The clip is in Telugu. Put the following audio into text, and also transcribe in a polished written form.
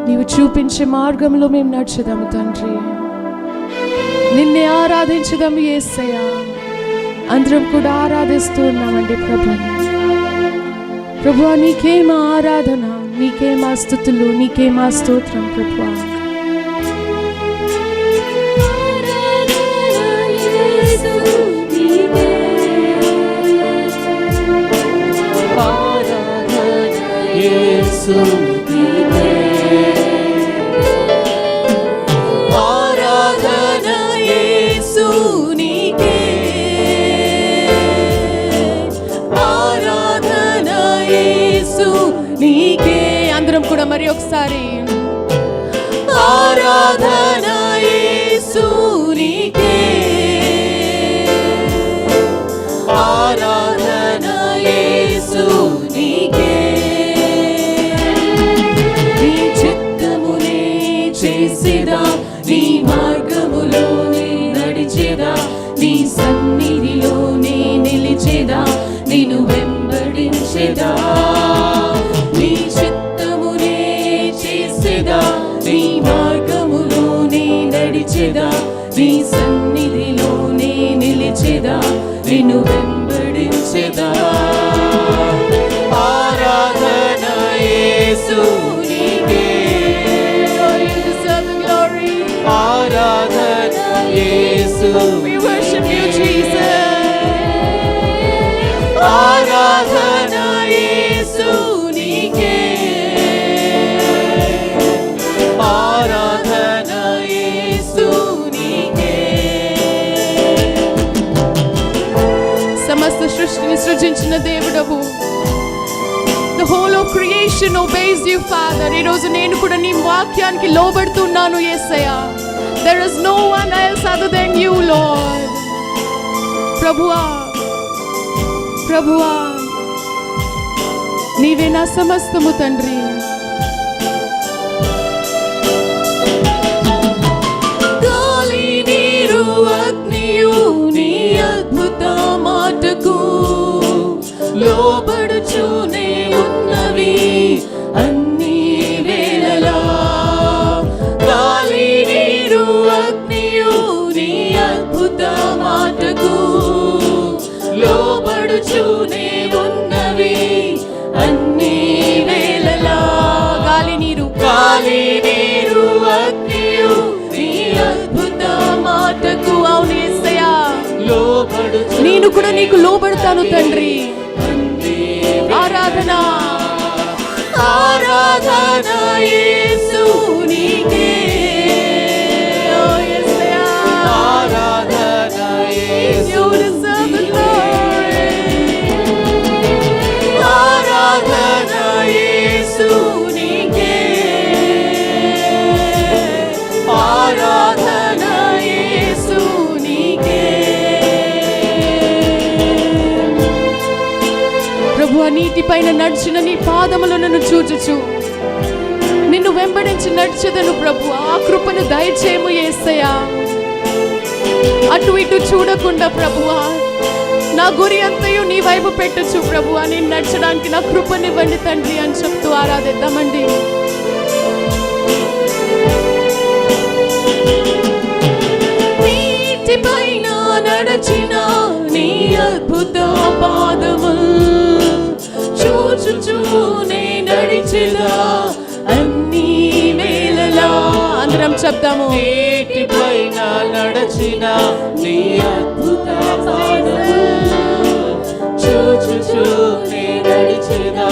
నీవు చూపించే మార్గంలో మేము నడుచుదాము తండ్రి. నిన్నే ఆరాధించుదాము యేసయ్యా. అందరం కూడా ఆరాధిస్తూ ఉన్నామండి ప్రభువా. నీకే మా ఆరాధన, నీకే మా స్తుతులు, నీకే మా స్తోత్రం ప్రభువా. అందరం కూడా మరి ఒకసారి ఆరాధన యేసు నీకే, ఆరాధన యేసు నీకే. నీ చిత్తమునే చేసేదా, నీ మార్గములోనే నడిచేదా, నీ సన్నిధిలోనే నిలిచేదా, నిన్ను వెంబడించేదా. నీ చిత్తమునే చేసేదా, నీ మార్గములోనే నడిచేదా, నీ సన్నిధిలోనే నిలిచేదా, నిన్ను వెంబడించేదా. ఆరాధన యేసు నీకే, ఆరాధన యేసు. We worship you Jesus. ఆరాధన యేసు నీకే, ఆరాధన యేసు నీకే. సమస్త సృష్టిని సృజించిన దేవుడవు, the whole of creation obeys you Father. ఈ రోజు నేను కూడా నీ వాక్యానికి లోబడుతున్నాను యేసయ్యా. There is no one else other than you Lord. ప్రభువా, ప్రభువా, నీవే నా సమస్తము తండ్రి. గాలి నీరు అగ్నియు నీ అద్భుత మాటకు లోబడుచునే ఉన్నవి అన్ని వేళలా. గాలి నీరు అగ్నియు నీ అద్భుత మాటకు లోబడుచునే ఉన్నవి అన్ని వేళలా. గాలి నీరు, గాలి నీరు అగ్నియు నీ అద్భుత మాటకు. అవును యేసయ్యా, లోబడుచు నేను కూడా నీకు లోబడతాను తండ్రి. ఆరాధన, ఆరాధన యేసు నీకే, ఆరాధన యేసు. ఆరాధన యేసు నీకే, ఆరాధన యేసు నీకే. ప్రభువా, నీటిపైన నడిచిన నీ పాదములను నన్ను చూచుచు నిన్ను వెంబడించి నడిచెదను ప్రభువా. ఆ కృపను దయచేయము యేసయ్యా. అటు ఇటు చూడకుండా ప్రభువా, నా గురి అంతయు నీ వైపు పెట్టచ్చు ప్రభువా. నేను నడచడానికి నా కృపనివ్వండి తండ్రి అని చెప్తూ ఆరాధిద్దామండి. నీటిపైన నడచిన నీ అద్భుత పాదములు చూచుచూనే నడిచెదా అన్ని వేళలా. అందరం చెప్తాము. నీటిపైన నడచిన నీ అద్భుత పాదములు చూచుచూనే నడిచెదా